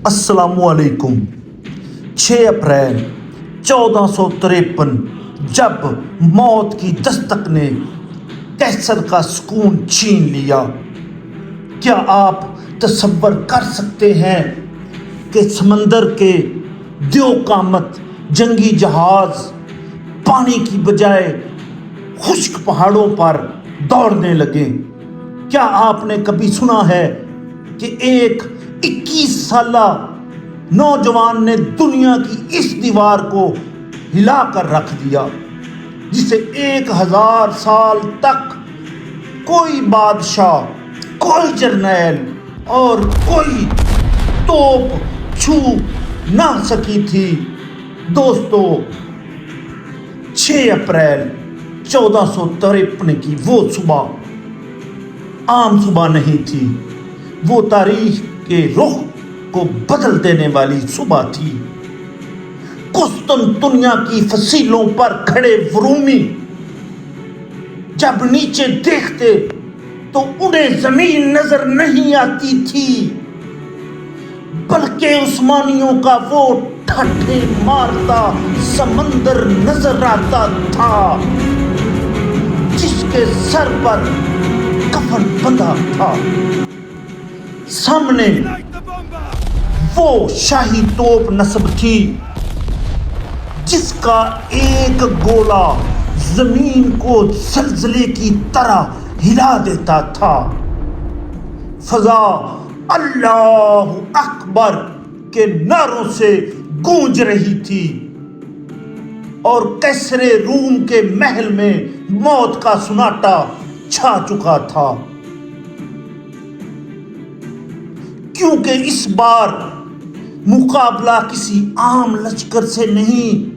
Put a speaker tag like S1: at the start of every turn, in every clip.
S1: السلام علیکم۔ 6 اپریل 1453 جب موت کی دستک نے قیصر کا سکون چھین لیا، کیا آپ تصور کر سکتے ہیں کہ سمندر کے دیو قامت جنگی جہاز پانی کی بجائے خشک پہاڑوں پر دوڑنے لگے؟ کیا آپ نے کبھی سنا ہے کہ ایک 21 سالہ نوجوان نے دنیا کی اس دیوار کو ہلا کر رکھ دیا جسے 1000 سال تک کوئی بادشاہ، کوئی جرنیل اور کوئی توپ چھو نہ سکی تھی؟ دوستو، 6 اپریل 1453 کی وہ صبح عام صبح نہیں تھی، وہ تاریخ کے رخ کو بدل دینے والی صبح تھی۔ قسطنطنیہ کی فصیلوں پر کھڑے رومی جب نیچے دیکھتے تو انہیں زمین نظر نہیں آتی تھی، بلکہ عثمانیوں کا وہ ٹھاٹھے مارتا سمندر نظر آتا تھا جس کے سر پر کفن بندھا تھا۔ سامنے وہ شاہی توپ نصب تھی جس کا ایک گولہ زمین کو زلزلے کی طرح ہلا دیتا تھا۔ فضا اللہ اکبر کے نعروں سے گونج رہی تھی اور قیصر روم کے محل میں موت کا سناٹا چھا چکا تھا، کیونکہ اس بار مقابلہ کسی عام لشکر سے نہیں،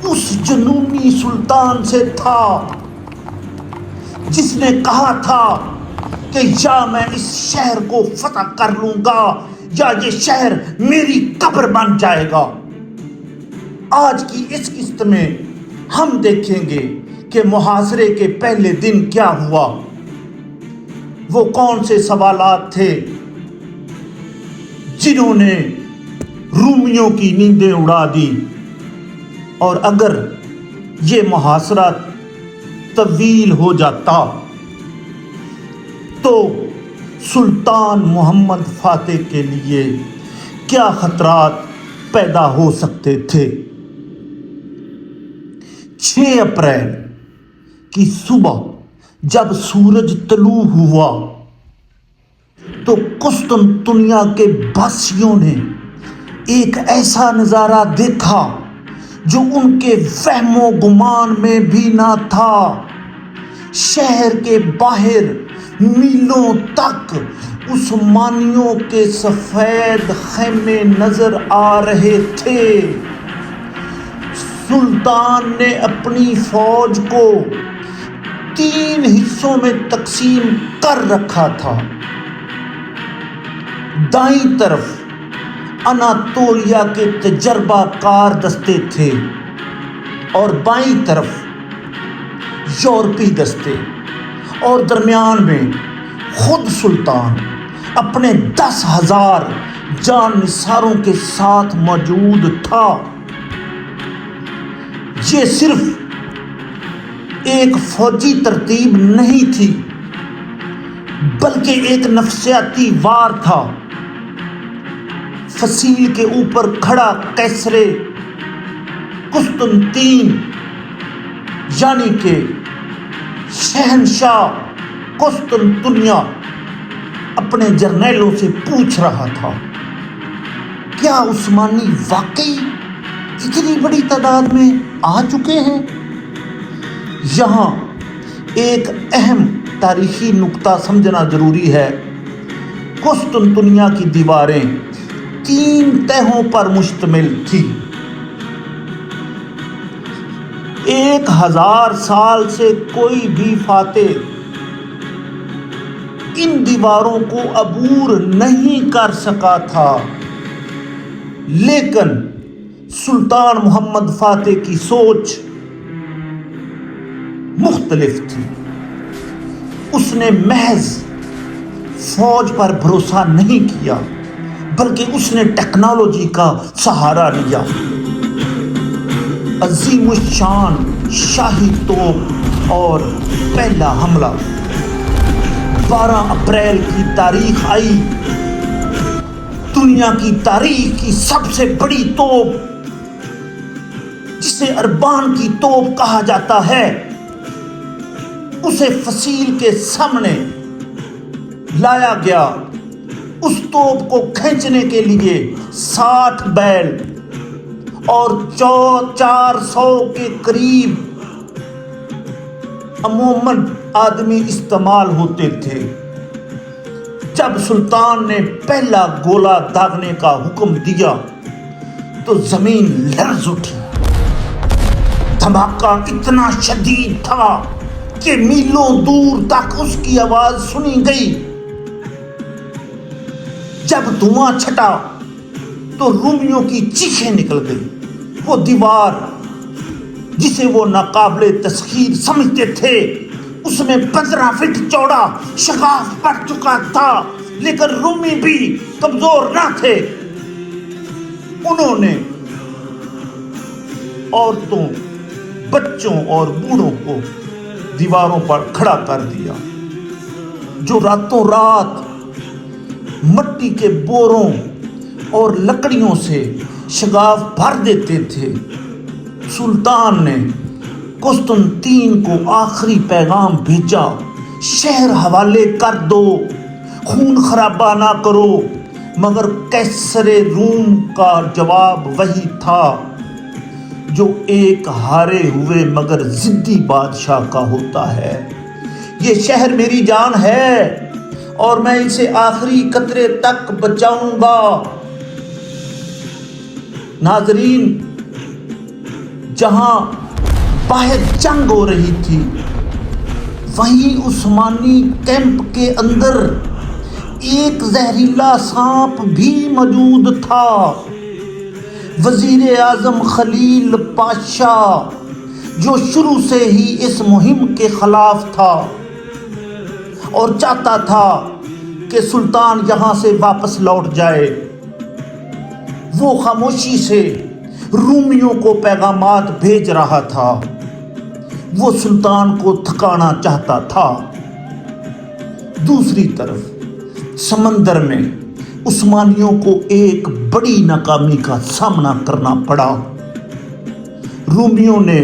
S1: اس جنونی سلطان سے تھا جس نے کہا تھا کہ یا میں اس شہر کو فتح کر لوں گا یا یہ شہر میری قبر بن جائے گا۔ آج کی اس قسط میں ہم دیکھیں گے کہ محاصرے کے پہلے دن کیا ہوا، وہ کون سے سوالات تھے جنہوں نے رومیوں کی نیندیں اڑا دی، اور اگر یہ محاصرہ طویل ہو جاتا تو سلطان محمد فاتح کے لیے کیا خطرات پیدا ہو سکتے تھے۔ 6 اپریل کی صبح جب سورج طلوع ہوا تو قسطنطنیہ کے باسیوں نے ایک ایسا نظارہ دیکھا جو ان کے وہم و گمان میں بھی نہ تھا۔ شہر کے باہر میلوں تک عثمانیوں کے سفید خیمے نظر آ رہے تھے۔ سلطان نے اپنی فوج کو 3 حصوں میں تقسیم کر رکھا تھا۔ دائیں طرف اناطولیہ کے تجربہ کار دستے تھے اور بائیں طرف یورپی دستے، اور درمیان میں خود سلطان اپنے 10,000 جان نثاروں کے ساتھ موجود تھا۔ یہ صرف ایک فوجی ترتیب نہیں تھی بلکہ ایک نفسیاتی وار تھا۔ فصیل کے اوپر کھڑا قیصر قسطنطین یعنی کہ شہنشاہ قسطنطنیہ اپنے جرنیلوں سے پوچھ رہا تھا، کیا عثمانی واقعی اتنی بڑی تعداد میں آ چکے ہیں؟ یہاں ایک اہم تاریخی نقطہ سمجھنا ضروری ہے۔ قسطنطنیہ کی دیواریں 3 تہوں پر مشتمل تھی۔ 1000 سال سے کوئی بھی فاتح ان دیواروں کو عبور نہیں کر سکا تھا، لیکن سلطان محمد فاتح کی سوچ مختلف تھی۔ اس نے محض فوج پر بھروسہ نہیں کیا بلکہ اس نے ٹیکنالوجی کا سہارا لیا۔ عظیم الشان شاہی توپ اور پہلا حملہ 12 اپریل کی تاریخ آئی۔ دنیا کی تاریخ کی سب سے بڑی توپ، جسے اربان کی توپ کہا جاتا ہے، اسے فصیل کے سامنے لایا گیا۔ اس توپ کو کھینچنے کے لیے 60 بیل اور 400 کے قریب عموماً آدمی استعمال ہوتے تھے۔ جب سلطان نے پہلا گولہ داغنے کا حکم دیا تو زمین لرز اٹھی۔ دھماکہ اتنا شدید تھا کہ میلوں دور تک اس کی آواز سنی گئی۔ جب دھواں چھٹا تو رومیوں کی چیخیں نکل گئی۔ وہ دیوار جسے وہ ناقابل تسخیر سمجھتے تھے، اس میں 15 فٹ چوڑا شگاف پڑ چکا تھا، لیکن رومی بھی کمزور نہ تھے۔ انہوں نے عورتوں، بچوں اور بوڑھوں کو دیواروں پر کھڑا کر دیا، جو راتوں رات مٹی کے بوروں اور لکڑیوں سے شگاف بھر دیتے تھے۔ سلطان نے قسطنطین کو آخری پیغام بھیجا، شہر حوالے کر دو، خون خرابہ نہ کرو، مگر قیصر روم کا جواب وہی تھا جو ایک ہارے ہوئے مگر ضدی بادشاہ کا ہوتا ہے۔ یہ شہر میری جان ہے اور میں اسے آخری قطرے تک بچاؤں گا۔ ناظرین، جہاں باہر جنگ ہو رہی تھی، وہیں عثمانی کیمپ کے اندر ایک زہریلا سانپ بھی موجود تھا۔ وزیر اعظم خلیل پاشا، جو شروع سے ہی اس مہم کے خلاف تھا اور چاہتا تھا کہ سلطان یہاں سے واپس لوٹ جائے، وہ خاموشی سے رومیوں کو پیغامات بھیج رہا تھا۔ وہ سلطان کو تھکانا چاہتا تھا۔ دوسری طرف سمندر میں عثمانیوں کو ایک بڑی ناکامی کا سامنا کرنا پڑا۔ رومیوں نے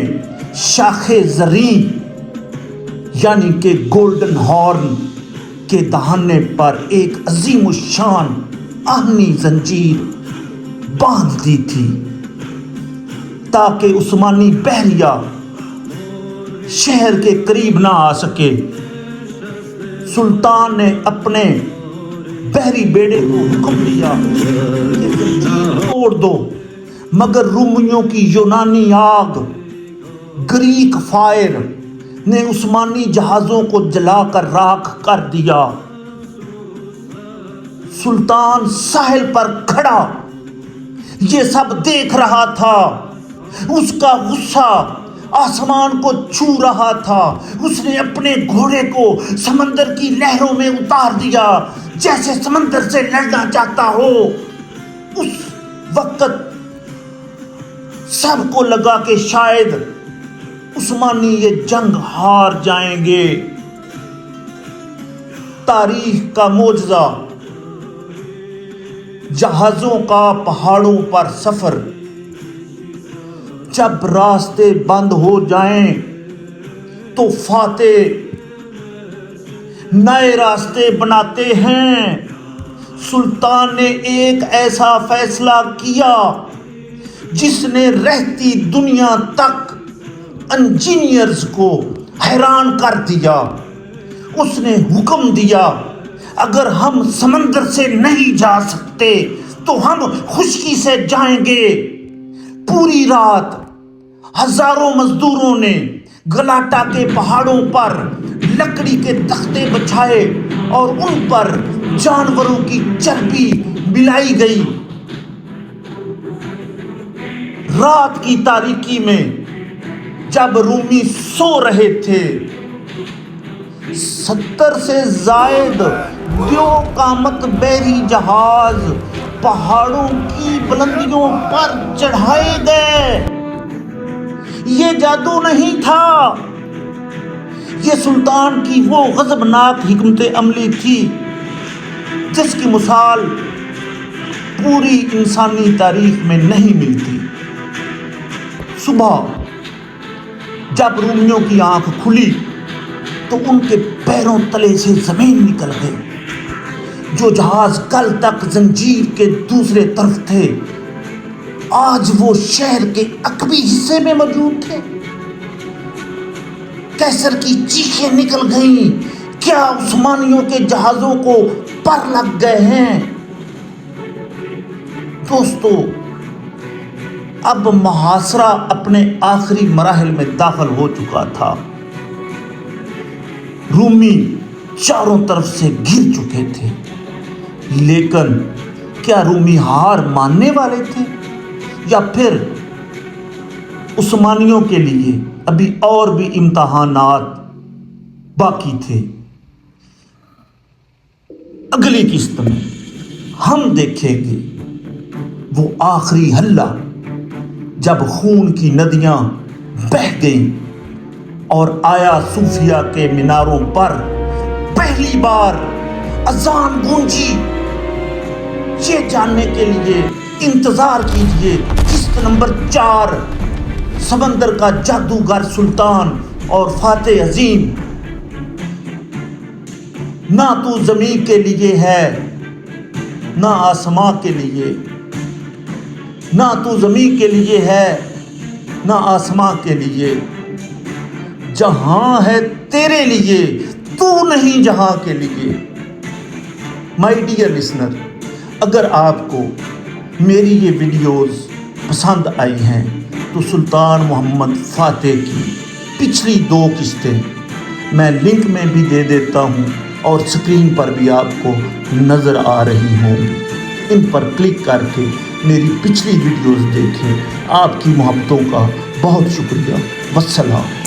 S1: شاخ زریں یعنی کہ گولڈن ہارن کے دہانے پر ایک عظیم الشان آہنی زنجیر باندھ دی تھی تاکہ عثمانی بحریہ شہر کے قریب نہ آ سکے۔ سلطان نے اپنے بحری بیڑے کو حکم دیا کہ زنجیر توڑ دو، مگر رومیوں کی یونانی آگ، گریک فائر، نے عثمانی جہازوں کو جلا کر راکھ کر دیا۔ سلطان ساحل پر کھڑا یہ سب دیکھ رہا تھا۔ اس کا غصہ آسمان کو چھو رہا تھا۔ اس نے اپنے گھوڑے کو سمندر کی لہروں میں اتار دیا، جیسے سمندر سے لڑنا چاہتا ہو۔ اس وقت سب کو لگا کہ شاید عثمانی یہ جنگ ہار جائیں گے۔ تاریخ کا معجزہ، جہازوں کا پہاڑوں پر سفر۔ جب راستے بند ہو جائیں تو فاتح نئے راستے بناتے ہیں۔ سلطان نے ایک ایسا فیصلہ کیا جس نے رہتی دنیا تک انجینئرز کو حیران کر دیا۔ اس نے حکم دیا، اگر ہم سمندر سے نہیں جا سکتے تو ہم خشکی سے جائیں گے۔ پوری رات ہزاروں مزدوروں نے گلاٹا کے پہاڑوں پر لکڑی کے تختے بچھائے اور ان پر جانوروں کی چربی ملائی گئی۔ رات کی تاریکی میں جب رومی سو رہے تھے، 70 سے زائد دیو قامت بحری جہاز پہاڑوں کی بلندیوں پر چڑھائے گئے۔ یہ جادو نہیں تھا، یہ سلطان کی وہ غضبناک حکمت عملی تھی جس کی مثال پوری انسانی تاریخ میں نہیں ملتی۔ صبح جب رومیوں کی آنکھ کھلی تو ان کے پیروں تلے سے زمین نکل گئی۔ جو جہاز کل تک زنجیر کے دوسرے طرف تھے، آج وہ شہر کے عقبی حصے میں موجود تھے۔ قیصر کی چیخیں نکل گئیں، کیا عثمانیوں کے جہازوں کو پر لگ گئے ہیں؟ دوستو، اب محاصرہ اپنے آخری مراحل میں داخل ہو چکا تھا۔ رومی چاروں طرف سے گھر چکے تھے، لیکن کیا رومی ہار ماننے والے تھے یا پھر عثمانیوں کے لیے ابھی اور بھی امتحانات باقی تھے؟ اگلی قسط میں ہم دیکھیں گے وہ آخری حلہ جب خون کی ندیاں بہہ گئیں اور آیا صوفیہ کے میناروں پر پہلی بار اذان گونجی۔ یہ جاننے کے لیے انتظار کیجیے قسط نمبر 4، سمندر کا جادوگر سلطان اور فاتح عظیم۔ نہ تو زمین کے لیے ہے نہ آسماں کے لیے، نہ تو زمین کے لیے ہے نہ آسماں کے لیے، جہاں ہے تیرے لیے، تو نہیں جہاں کے لیے۔ مائی ڈیئر لسنر، اگر آپ کو میری یہ ویڈیوز پسند آئی ہیں تو سلطان محمد فاتح کی پچھلی 2 قسطیں میں لنک میں بھی دے دیتا ہوں اور اسکرین پر بھی آپ کو نظر آ رہی ہوں گی۔ ان پر کلک کر کے میری پچھلی ویڈیوز دیکھیں۔ آپ کی محبتوں کا بہت شکریہ۔ والسلام۔